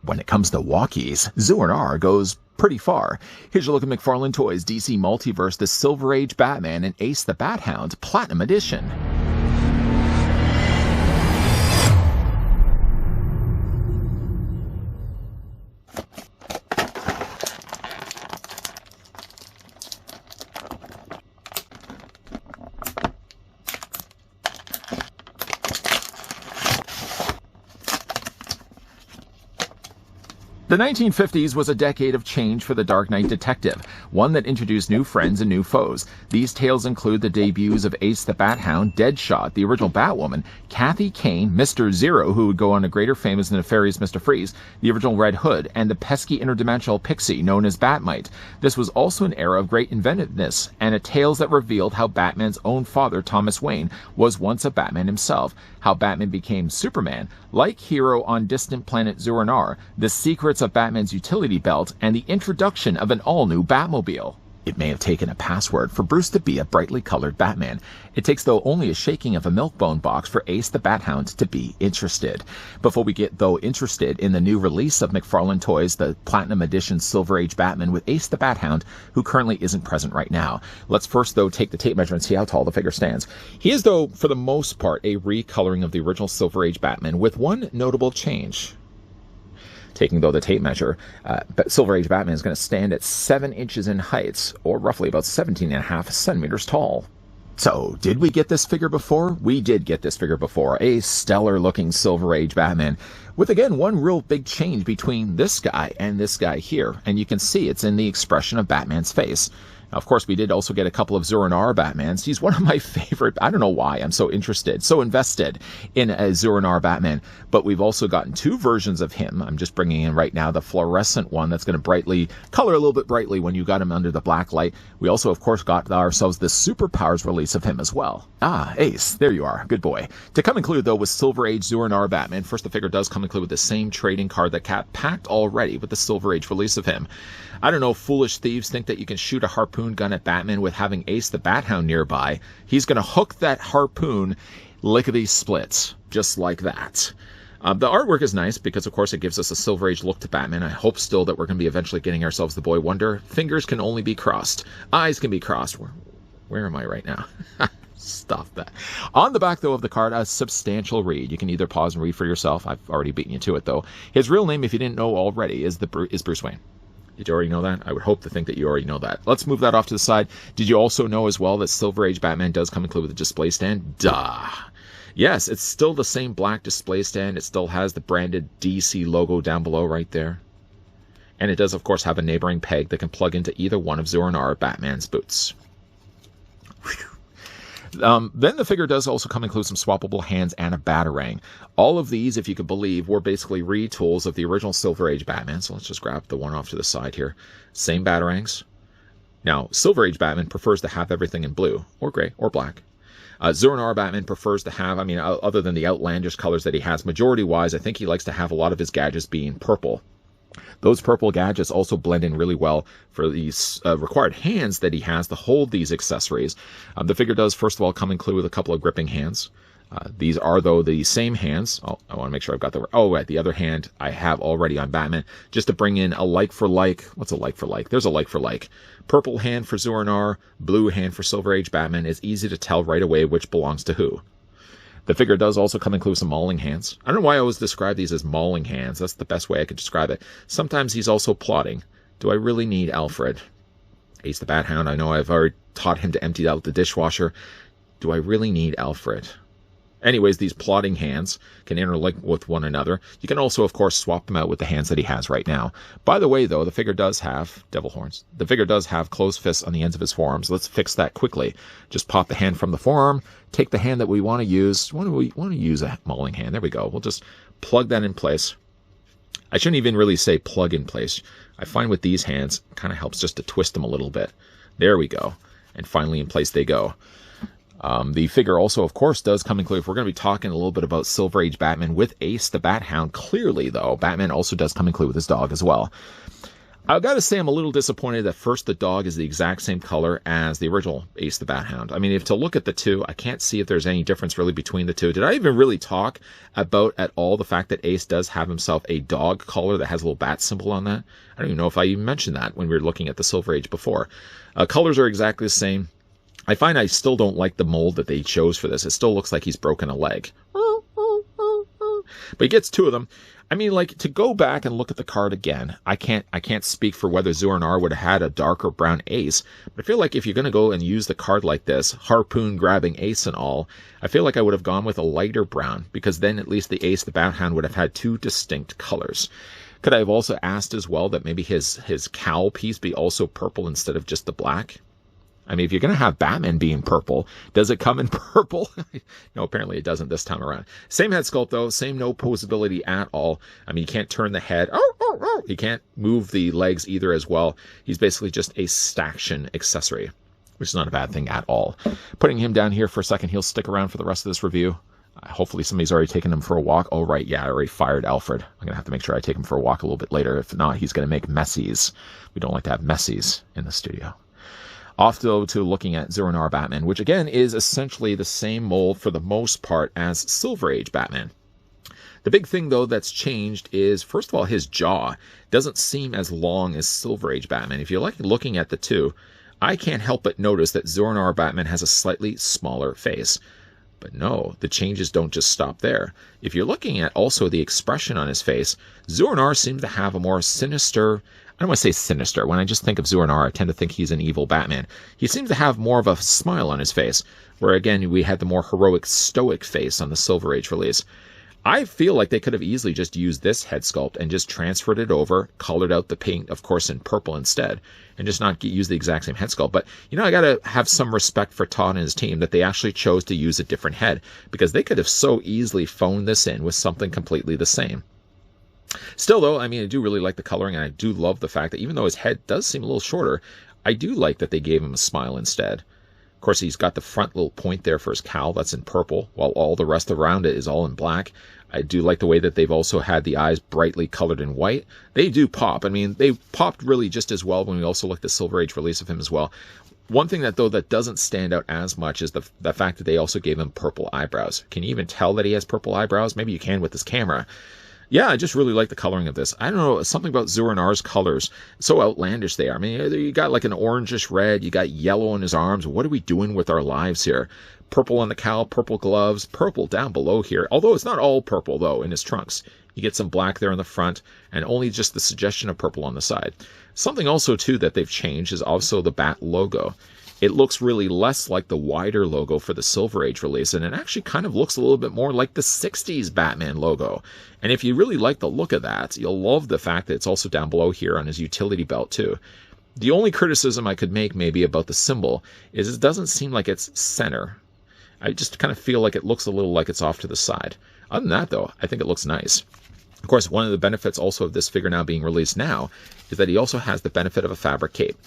When it comes to walkies, Zur&R goes pretty far. Here's your look at McFarlane Toys DC Multiverse, the Silver Age Batman and Ace the Bat Hound Platinum Edition. The 1950s was a decade of change for the Dark Knight detective, one that introduced new friends and new foes. These tales include the debuts of Ace the Bat Hound, Deadshot, the original Batwoman, Kathy Kane, Mr. Zero, who would go on to greater fame as the nefarious Mr. Freeze, the original Red Hood, and the pesky interdimensional pixie known as Batmite. This was also an era of great inventiveness, and a tales that revealed how Batman's own father, Thomas Wayne, was once a Batman himself, how Batman became Superman, like Hero on distant planet Zur&R, the secrets of Batman's utility belt, and the introduction of an all-new Batmobile. It may have taken a password for Bruce to be a brightly colored Batman. It takes, though, only a shaking of a milk-bone box for Ace the Bat Hound to be interested. Before we get, though, interested in the new release of McFarlane Toys, the Platinum Edition Silver Age Batman with Ace the Bat Hound, who currently isn't present right now. Let's first, though, take the tape measure and see how tall the figure stands. He is, though, for the most part, a recoloring of the original Silver Age Batman with one notable change. Taking, though, the tape measure, Silver Age Batman is going to stand at 7 inches in height, or roughly about 17.5 centimeters tall. So, did we get this figure before? We did get this figure before. A stellar-looking Silver Age Batman, with, again, one real big change between this guy and this guy here. And you can see it's in the expression of Batman's face. Now, of course, we did also get a couple of Zur&R Batmans. He's one of my favorite. I don't know why I'm so interested, so invested in a Zur&R Batman. But we've also gotten two versions of him. I'm just bringing in right now the fluorescent one that's going to color a little bit brightly when you got him under the black light. We also, of course, got ourselves the Superpowers release of him as well. Ah, Ace, there you are. Good boy. To come include, though, with Silver Age Zur&R Batman, first the figure does come include with the same trading card that Cat packed already with the Silver Age release of him. I don't know, foolish thieves think that you can shoot a harpoon gun at Batman with having Ace the Bat Hound nearby. He's going to hook that harpoon lickety-splits, just like that. The artwork is nice because, of course, it gives us a Silver Age look to Batman. I hope still that we're going to be eventually getting ourselves the Boy Wonder. Fingers can only be crossed. Eyes can be crossed. Where am I right now? Stop that. On the back, though, of the card, a substantial read. You can either pause and read for yourself. I've already beaten you to it, though. His real name, if you didn't know already, is Bruce Wayne. Did you already know that? I would hope to think that you already know that. Let's move that off to the side. Did you also know as well that Silver Age Batman does come included with a display stand? Duh. Yes, it's still the same black display stand. It still has the branded DC logo down below right there. And it does, of course, have a neighboring peg that can plug into either one of Zur&R Batman's boots. Then the figure does also come include some swappable hands and a Batarang. All of these, if you could believe, were basically retools of the original Silver Age Batman. So let's just grab the one off to the side here. Same Batarangs. Now, Silver Age Batman prefers to have everything in blue, or gray, or black. Zur&R Batman prefers to have, other than the outlandish colors that he has, majority-wise, I think he likes to have a lot of his gadgets being purple. Those purple gadgets also blend in really well for these required hands that he has to hold these accessories. The figure does, first of all, come include with a couple of gripping hands. These are, though, the same hands. Oh, I want to make sure I've got the... Oh, right, the other hand I have already on Batman, just to bring in a like-for-like. What's a like-for-like? There's a like-for-like. Purple hand for Zur&R, blue hand for Silver Age Batman. It's easy to tell right away which belongs to who. The figure does also come include some mauling hands. I don't know why I always describe these as mauling hands. That's the best way I could describe it. Sometimes he's also plotting. Do I really need Alfred? Ace the Bat Hound, I know I've already taught him to empty out the dishwasher. Do I really need Alfred? Anyways, these plotting hands can interlink with one another. You can also, of course, swap them out with the hands that he has right now. By the way, though, the figure does have devil horns. The figure does have closed fists on the ends of his forearms. Let's fix that quickly. Just pop the hand from the forearm, take the hand that we want to use. We want to use a mauling hand. There we go. We'll just plug that in place. I shouldn't even really say plug in place. I find with these hands, it kind of helps just to twist them a little bit. There we go. And finally in place they go. The figure also, of course, does come include. If we're going to be talking a little bit about Silver Age Batman with Ace the Bat Hound, clearly, though, Batman also does come include with his dog as well. I've got to say I'm a little disappointed that first the dog is the exact same color as the original Ace the Bat Hound. I mean, if to look at the two, I can't see if there's any difference really between the two. Did I even really talk about at all the fact that Ace does have himself a dog collar that has a little bat symbol on that? I don't even know if I even mentioned that when we were looking at the Silver Age before. Colors are exactly the same. I find I still don't like the mold that they chose for this. It still looks like he's broken a leg. But he gets two of them. I mean, like, to go back and look at the card again, I can't speak for whether Zur-En-Arrh would have had a darker brown ace, but I feel like if you're going to go and use the card like this, harpoon grabbing ace and all, I feel like I would have gone with a lighter brown, because then at least the Ace the Bat Hound would have had two distinct colors. Could I have also asked as well that maybe his cowl piece be also purple instead of just the black? I mean, if you're going to have Batman being purple, does it come in purple? No, apparently it doesn't this time around. Same head sculpt, though. Same no posability at all. I mean, you can't turn the head. He can't move the legs either as well. He's basically just a staction accessory, which is not a bad thing at all. Putting him down here for a second, he'll stick around for the rest of this review. Hopefully somebody's already taken him for a walk. Oh, right, yeah, I already fired Alfred. I'm going to have to make sure I take him for a walk a little bit later. If not, he's going to make messies. We don't like to have messies in the studio. Off to looking at Zur-En-Arrh Batman, which again is essentially the same mold for the most part as Silver Age Batman. The big thing, though, that's changed is, first of all, his jaw doesn't seem as long as Silver Age Batman. If you like looking at the two, I can't help but notice that Zur-En-Arrh Batman has a slightly smaller face. But no, the changes don't just stop there. If you're looking at also the expression on his face, Zur-En-Arrh seems to have a more sinister, I don't want to say sinister. When I just think of Zur-En-Arrh, I tend to think he's an evil Batman. He seems to have more of a smile on his face, where again, we had the more heroic, stoic face on the Silver Age release. I feel like they could have easily just used this head sculpt and just transferred it over, colored out the paint, of course, in purple instead, and just not use the exact same head sculpt. But, you know, I got to have some respect for Todd and his team that they actually chose to use a different head, because they could have so easily phoned this in with something completely the same. Still, though, I mean, I do really like the coloring, and I do love the fact that even though his head does seem a little shorter, I do like that they gave him a smile instead. Of course, he's got the front little point there for his cowl. That's in purple, while all the rest around it is all in black. I do like the way that they've also had the eyes brightly colored in white. They do pop. I mean, they popped really just as well when we also looked at the Silver Age release of him as well. One thing that, though, that doesn't stand out as much is the fact that they also gave him purple eyebrows. Can you even tell that he has purple eyebrows? Maybe you can with this camera. Yeah, I just really like the coloring of this. I don't know, something about Zur-En-Arrh's colors, so outlandish they are. I mean, you got like an orangish red, you got yellow on his arms. What are we doing with our lives here? Purple on the cowl, purple gloves, purple down below here. Although it's not all purple, though, in his trunks. You get some black there in the front, and only just the suggestion of purple on the side. Something also, too, that they've changed is also the Bat logo. It looks really less like the wider logo for the Silver Age release, and it actually kind of looks a little bit more like the 60s Batman logo. And if you really like the look of that, you'll love the fact that it's also down below here on his utility belt, too. The only criticism I could make maybe about the symbol is it doesn't seem like it's center. I just kind of feel like it looks a little like it's off to the side. Other than that, though, I think it looks nice. Of course, one of the benefits also of this figure now being released now is that he also has the benefit of a fabric cape.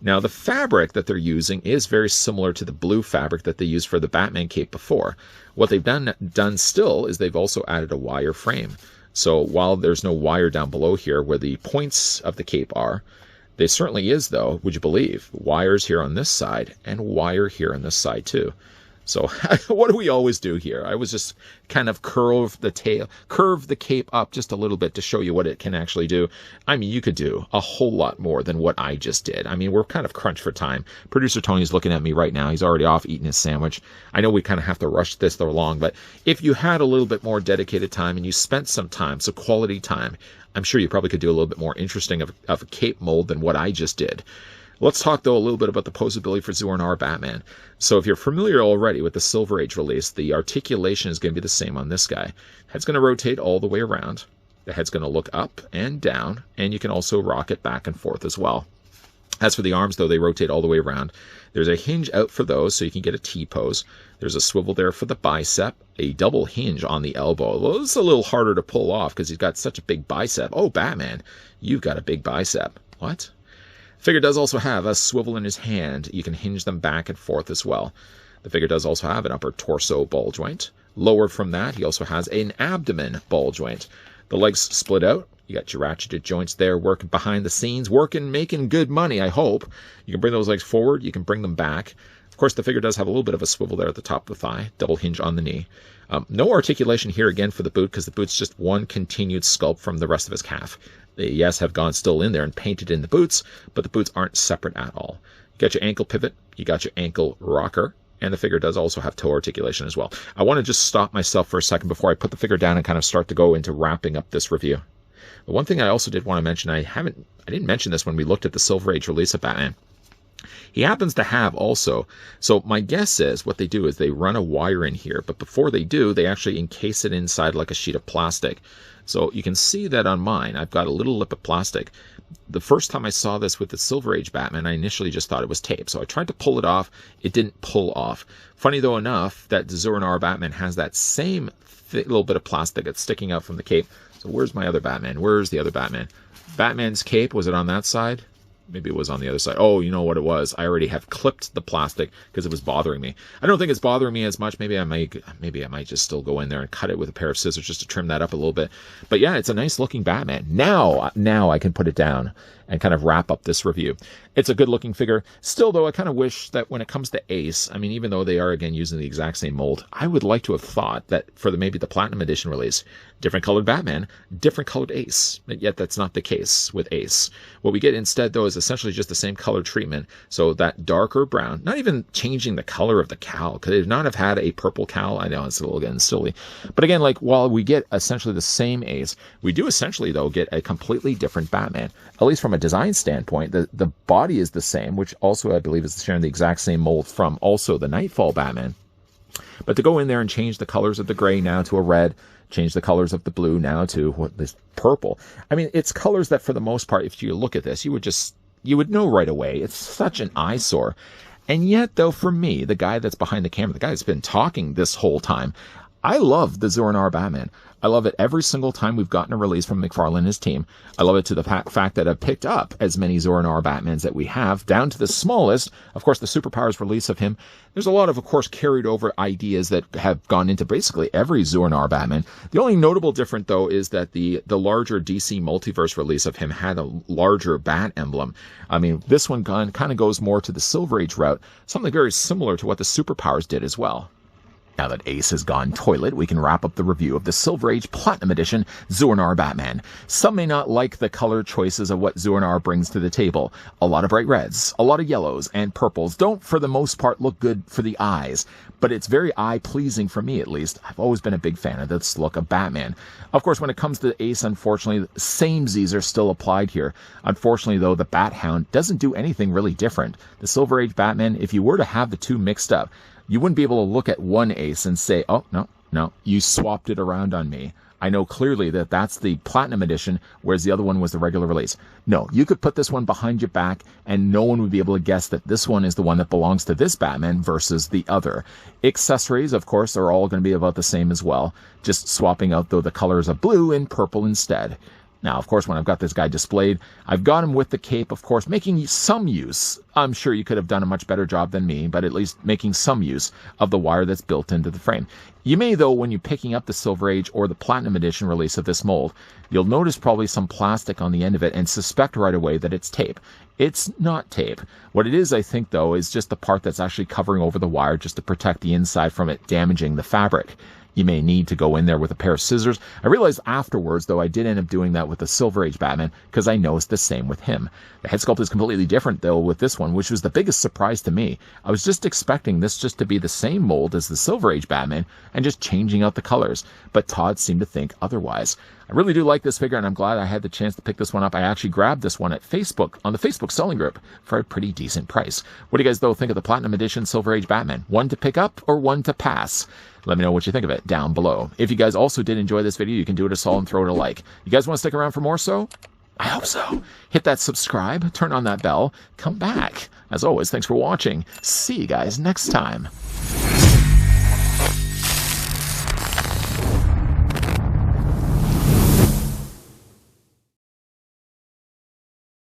Now, the fabric that they're using is very similar to the blue fabric that they used for the Batman cape before. What they've done still is they've also added a wire frame. So while there's no wire down below here where the points of the cape are, there certainly is, though, would you believe, wires here on this side and wire here on this side, too. So what do we always do here? I was just kind of curve the cape up just a little bit to show you what it can actually do. I mean, you could do a whole lot more than what I just did. I mean, we're kind of crunched for time. Producer Tony's looking at me right now. He's already off eating his sandwich. I know we kind of have to rush this along, but if you had a little bit more dedicated time and you spent some time, so quality time, I'm sure you probably could do a little bit more interesting of a cape mold than what I just did. Let's talk, though, a little bit about the posability for Zur-En-Arrh Batman. So if you're familiar already with the Silver Age release, the articulation is going to be the same on this guy. Head's going to rotate all the way around. The head's going to look up and down, and you can also rock it back and forth as well. As for the arms, though, they rotate all the way around. There's a hinge out for those, so you can get a T-pose. There's a swivel there for the bicep, a double hinge on the elbow. Well, it's a little harder to pull off because he's got such a big bicep. Oh, Batman, you've got a big bicep. What? Figure does also have a swivel in his hand. You can hinge them back and forth as well. The figure does also have an upper torso ball joint. Lower from that, he also has an abdomen ball joint. The legs split out, You got your ratcheted joints there working behind the scenes, making good money, I hope. You can bring those legs forward. You can bring them back. Of course, the figure does have a little bit of a swivel there at the top of the thigh, double hinge on the knee. No articulation here again for the boot because the boot's just one continued sculpt from the rest of his calf. They, yes, have gone still in there and painted in the boots, but the boots aren't separate at all. You got your ankle pivot, you got your ankle rocker, and the figure does also have toe articulation as well. I want to just stop myself for a second before I put the figure down and kind of start to go into wrapping up this review. But one thing I also did want to mention, I didn't mention this when we looked at the Silver Age release of Batman. He happens to have also, so my guess is what they do is they run a wire in here, but before they do, they actually encase it inside like a sheet of plastic. So you can see that on mine, I've got a little lip of plastic. The first time I saw this with the Silver Age Batman, I initially just thought it was tape. So I tried to pull it off. It didn't pull off. Funny though enough, that Dǝvᴉous Batman has that same little bit of plastic that's sticking out from the cape. So where's my other Batman? Where's the other Batman? Batman's cape, was it on that side? Maybe it was on the other side. Oh, you know what it was? I already have clipped the plastic because it was bothering me. I don't think it's bothering me as much. Maybe I might just still go in there and cut it with a pair of scissors just to trim that up a little bit. But yeah, it's a nice looking Batman. Now I can put it down and kind of wrap up this review. It's a good looking figure. Still though, I kind of wish that when it comes to Ace, I mean, even though they are again using the exact same mold, I would like to have thought that for maybe the Platinum Edition release, different colored Batman, different colored Ace. But yet that's not the case with Ace. What we get instead though is essentially just the same color treatment. So that darker brown, not even changing the color of the cowl. Could they not have had a purple cowl? I know it's a little getting silly. But again, like while we get essentially the same Ace, we do essentially though get a completely different Batman. At least from a design standpoint, the body is the same, which also I believe is sharing the exact same mold from also the Nightfall Batman. But to go in there and change the colors of the gray now to a red, change the colors of the blue now to this purple. I mean, it's colors that for the most part, if you look at this, you would know right away. It's such an eyesore. And yet, though, for me, the guy that's behind the camera, the guy that's been talking this whole time, I love the Dǝvᴉous Batman. I love it every single time we've gotten a release from McFarlane and his team. I love it to the fact that I've picked up as many Dǝvᴉous Batmans that we have, down to the smallest, of course, the Superpowers release of him. There's a lot of course, carried over ideas that have gone into basically every Dǝvᴉous Batman. The only notable difference, though, is that the larger DC Multiverse release of him had a larger bat emblem. I mean, this one kind of goes more to the Silver Age route, something very similar to what the Superpowers did as well. Now that Ace has gone toilet, we can wrap up the review of the Silver Age Platinum Edition Dǝvᴉous Batman. Some may not like the color choices of what Dǝvᴉous brings to the table. A lot of bright reds, a lot of yellows, and purples don't, for the most part, look good for the eyes. But it's very eye-pleasing for me, at least. I've always been a big fan of this look of Batman. Of course, when it comes to Ace, unfortunately, samesies are still applied here. Unfortunately, though, the Bat Hound doesn't do anything really different. The Silver Age Batman, if you were to have the two mixed up, you wouldn't be able to look at one Ace and say, oh, no, you swapped it around on me. I know clearly that that's the Platinum Edition, whereas the other one was the regular release. No, you could put this one behind your back, and no one would be able to guess that this one is the one that belongs to this Batman versus the other. Accessories, of course, are all going to be about the same as well, just swapping out, though, the colors of blue and purple instead. Now, of course, when I've got this guy displayed, I've got him with the cape, of course, making some use. I'm sure you could have done a much better job than me, but at least making some use of the wire that's built into the frame. You may, though, when you're picking up the Silver Age or the Platinum Edition release of this mold, you'll notice probably some plastic on the end of it and suspect right away that it's tape. It's not tape. What it is, I think, though, is just the part that's actually covering over the wire just to protect the inside from it damaging the fabric. You may need to go in there with a pair of scissors. I realized afterwards, though, I did end up doing that with the Silver Age Batman because I noticed the same with him. The head sculpt is completely different, though, with this one, which was the biggest surprise to me. I was just expecting this just to be the same mold as the Silver Age Batman and just changing out the colors, but Todd seemed to think otherwise. I really do like this figure, and I'm glad I had the chance to pick this one up. I actually grabbed this one at Facebook, on the Facebook selling group, for a pretty decent price. What do you guys, though, think of the Platinum Edition Silver Age Batman? One to pick up or one to pass? Let me know what you think of it down below. If you guys also did enjoy this video, you can do it a solid and throw it a like. You guys want to stick around for more so? I hope so. Hit that subscribe, turn on that bell, come back. As always, thanks for watching. See you guys next time.